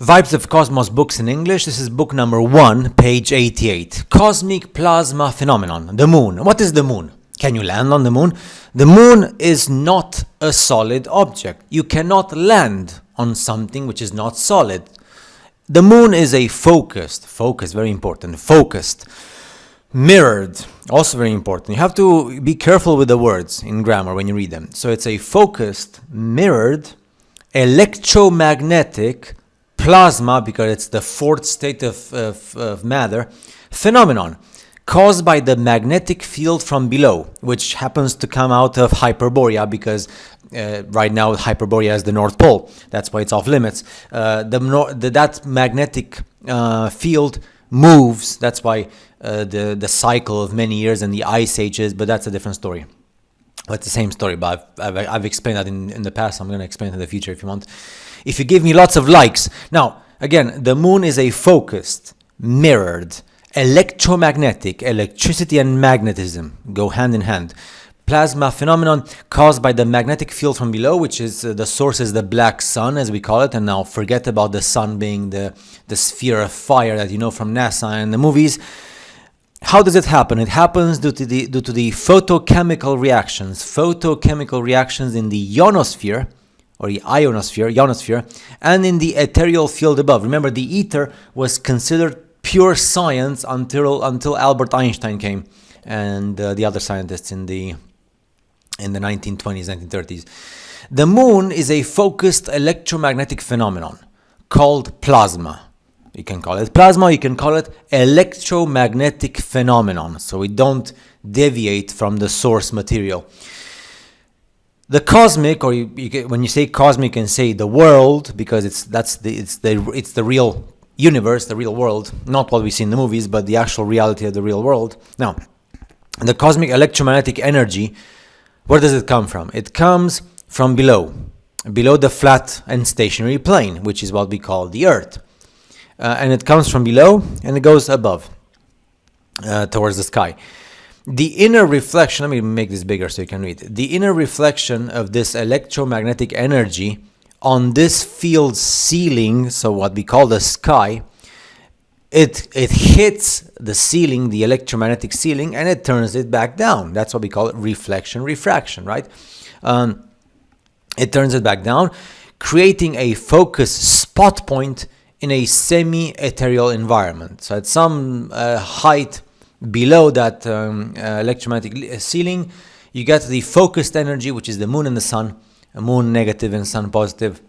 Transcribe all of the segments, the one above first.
Vibes of Cosmos books in English. This is book number 1, page 88. Cosmic Plasma Phenomenon. The Moon. What is the Moon? Can you land on the Moon? The Moon is not a solid object. You cannot land on something which is not solid. The Moon is a focused, very important, focused, mirrored, also very important. You have to be careful with the words in grammar when you read them. So it's a focused, mirrored, electromagnetic plasma, because it's the fourth state of matter, phenomenon caused by the magnetic field from below, which happens to come out of Hyperborea, because right now Hyperborea is the North Pole. That's why it's off limits. That magnetic field moves. That's why the cycle of many years and the ice ages, but that's a different story. But it's the same story, but I've explained that in the past. I'm going to explain it in the future if you want. If you give me lots of likes. Now, again, the Moon is a focused, mirrored, electromagnetic, electricity and magnetism go hand in hand, plasma phenomenon caused by the magnetic field from below, which is the source is the black sun, as we call it. And now forget about the sun being the sphere of fire that you know from NASA and the movies. How does it happen? It happens due to the photochemical reactions in the ionosphere, or the ionosphere, and in the ethereal field above. Remember, the ether was considered pure science until Albert Einstein came, and the other scientists in the 1920s, 1930s. The Moon is a focused electromagnetic phenomenon called plasma. You can call it plasma, you can call it electromagnetic phenomenon, so we don't deviate from the source material. The cosmic, or when you say cosmic, you can say the world, because it's the real universe, the real world, not what we see in the movies, but the actual reality of the real world. Now, the cosmic electromagnetic energy, where does it come from? It comes from below the flat and stationary plane, which is what we call the Earth. And it comes from below and it goes above, towards the sky. The inner reflection, let me make this bigger so you can read. The inner reflection of this electromagnetic energy on this field ceiling, so what we call the sky, it hits the ceiling, the electromagnetic ceiling, and it turns it back down. That's what we call it reflection, refraction, right? It turns it back down, creating a focus spot point in a semi-ethereal environment. So at some height below that electromagnetic ceiling, you get the focused energy, which is the Moon and the Sun, a Moon negative and Sun positive.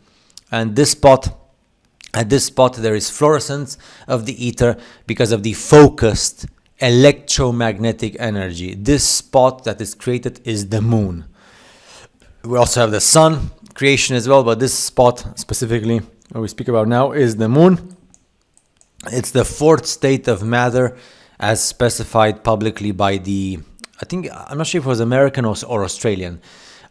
And at this spot there is fluorescence of the ether because of the focused electromagnetic energy. This spot that is created is the Moon. We also have the Sun creation as well, but this spot specifically what we speak about now is the Moon. It's the fourth state of matter as specified publicly by I'm not sure if it was American or Australian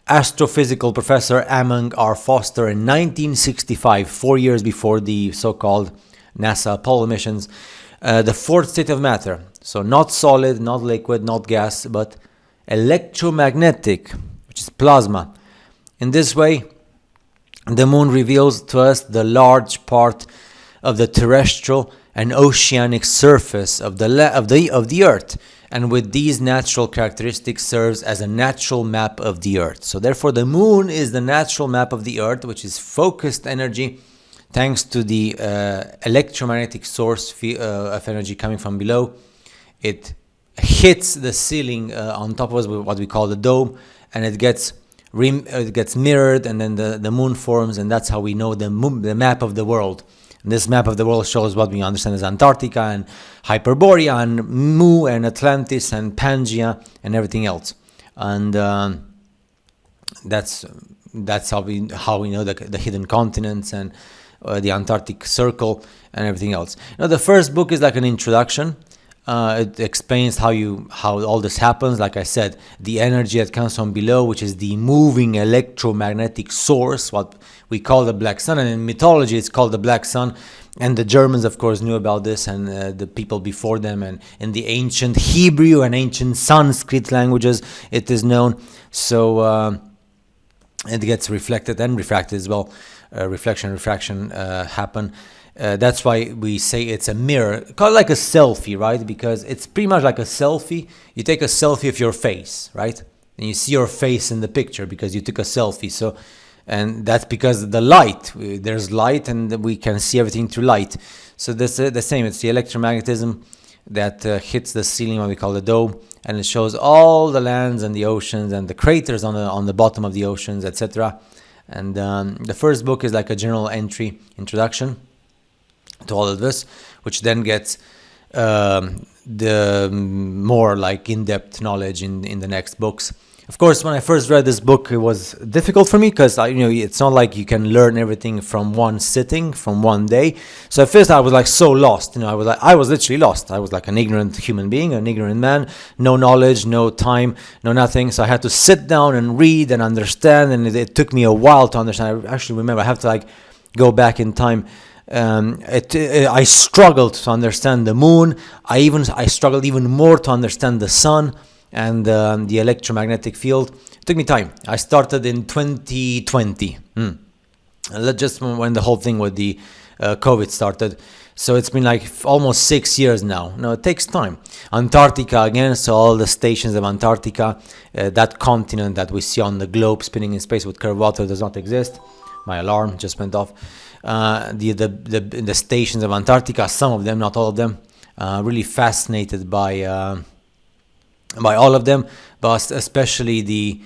astrophysical professor Among R. Foster in 1965, 4 years before the so-called NASA Apollo missions. The fourth state of matter, so not solid, not liquid, not gas, but electromagnetic, which is plasma. In this way, the Moon reveals to us the large part of the terrestrial and oceanic surface of the Earth, and with these natural characteristics serves as a natural map of the Earth. So therefore, the Moon is the natural map of the Earth, which is focused energy, thanks to the electromagnetic source of energy coming from below. It hits the ceiling on top of what we call the dome, and it gets mirrored, and then the Moon forms, and that's how we know the map of the world. And this map of the world shows what we understand as Antarctica and Hyperborea and Mu and Atlantis and Pangaea and everything else. And that's how we know the hidden continents and the Antarctic Circle and everything else. Now, the first book is like an introduction. It explains how all this happens. Like I said, the energy that comes from below, which is the moving electromagnetic source, what we call the black sun, and in mythology it's called the black sun. And the Germans, of course, knew about this, and the people before them, and in the ancient Hebrew and ancient Sanskrit languages it is known. So it gets reflected and refracted as well. Reflection, refraction happen. That's why we say it's a mirror, kind of like a selfie, right? Because it's pretty much like a selfie. You take a selfie of your face, right? And you see your face in the picture because you took a selfie. So, and that's because the light, there's light and we can see everything through light. So this the same, it's the electromagnetism that hits the ceiling, what we call the dome, and it shows all the lands and the oceans and the craters on the bottom of the oceans, etc. And the first book is like a general entry introduction to all of this, which then gets the more like in-depth knowledge in the next books. Of course, when I first read this book, it was difficult for me because it's not like you can learn everything from one sitting, from one day. So at first I was like so lost. I was literally lost. I was like an ignorant human being, an ignorant man, no knowledge, no time, no nothing. So I had to sit down and read and understand, and it took me a while to understand. I actually remember I have to like go back in time. I struggled to understand the moon. I struggled even more to understand the sun and the electromagnetic field. It took me time. I started in 2020, just when the whole thing with the COVID started. So it's been like almost 6 years now. No, it takes time. Antarctica again, so all the stations of Antarctica, that continent that we see on the globe spinning in space with curved water does not exist. My alarm just went off. The stations of Antarctica, some of them, not all of them, really fascinated by all of them, but especially the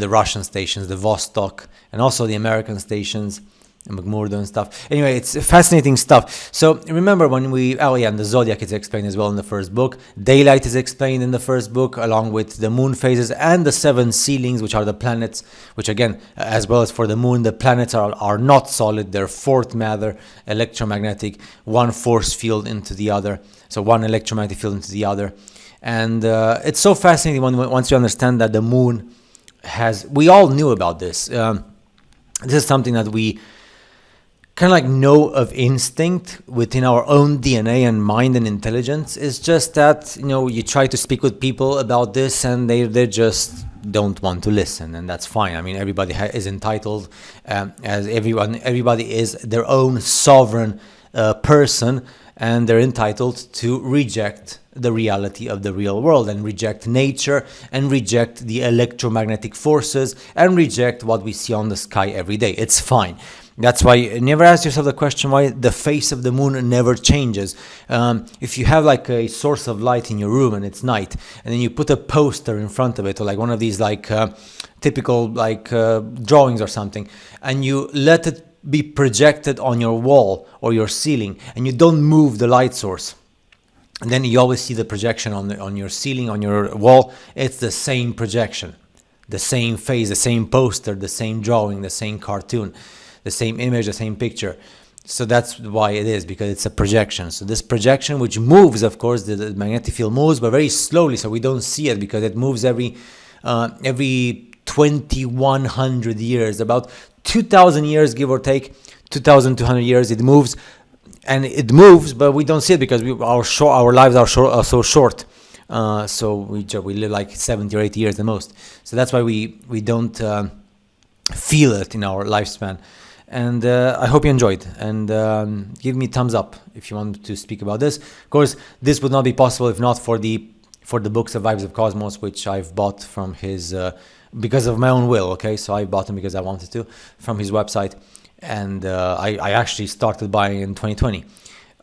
Russian stations, the Vostok, and also the American stations, McMurdo and stuff. Anyway, it's fascinating stuff. So remember when and the zodiac is explained as well in the first book. Daylight is explained in the first book, along with the moon phases and the 7 ceilings, which are the planets, which again, as well as for the moon, the planets are not solid. They're fourth matter, electromagnetic, one force field into the other. So one electromagnetic field into the other. And it's so fascinating once you understand that the moon we all knew about this. This is something that we kind of like know of instinct within our own DNA and mind and intelligence. It's just that, you try to speak with people about this and they just don't want to listen, and that's fine. I mean, everybody is entitled, as everybody is their own sovereign person, and they're entitled to reject the reality of the real world and reject nature and reject the electromagnetic forces and reject what we see on the sky every day. It's fine. That's why you never ask yourself the question why the face of the moon never changes. If you have like a source of light in your room and it's night, and then you put a poster in front of it, or like one of these like typical like drawings or something, and you let it be projected on your wall or your ceiling, and you don't move the light source, and then you always see the projection on your ceiling, on your wall. It's the same projection, the same face, the same poster, the same drawing, the same cartoon, the same image, the same picture. So that's why it is, because it's a projection. So this projection, which moves, of course, the magnetic field moves, but very slowly, so we don't see it because it moves every 2100 years, about 2000 years, give or take, 2200 years. It moves, but we don't see it because our lives are so short. So we live like 70 or 80 years the most. So that's why we don't feel it in our lifespan. And I hope you enjoyed, and give me thumbs up if you want to speak about this. Of course, this would not be possible if not for the books of Vibes of Cosmos, which I've bought from his because of my own will. Okay, so I bought them because I wanted to from his website, and I actually started buying in 2020,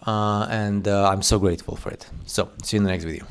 and I'm so grateful for it. So see you in the next video.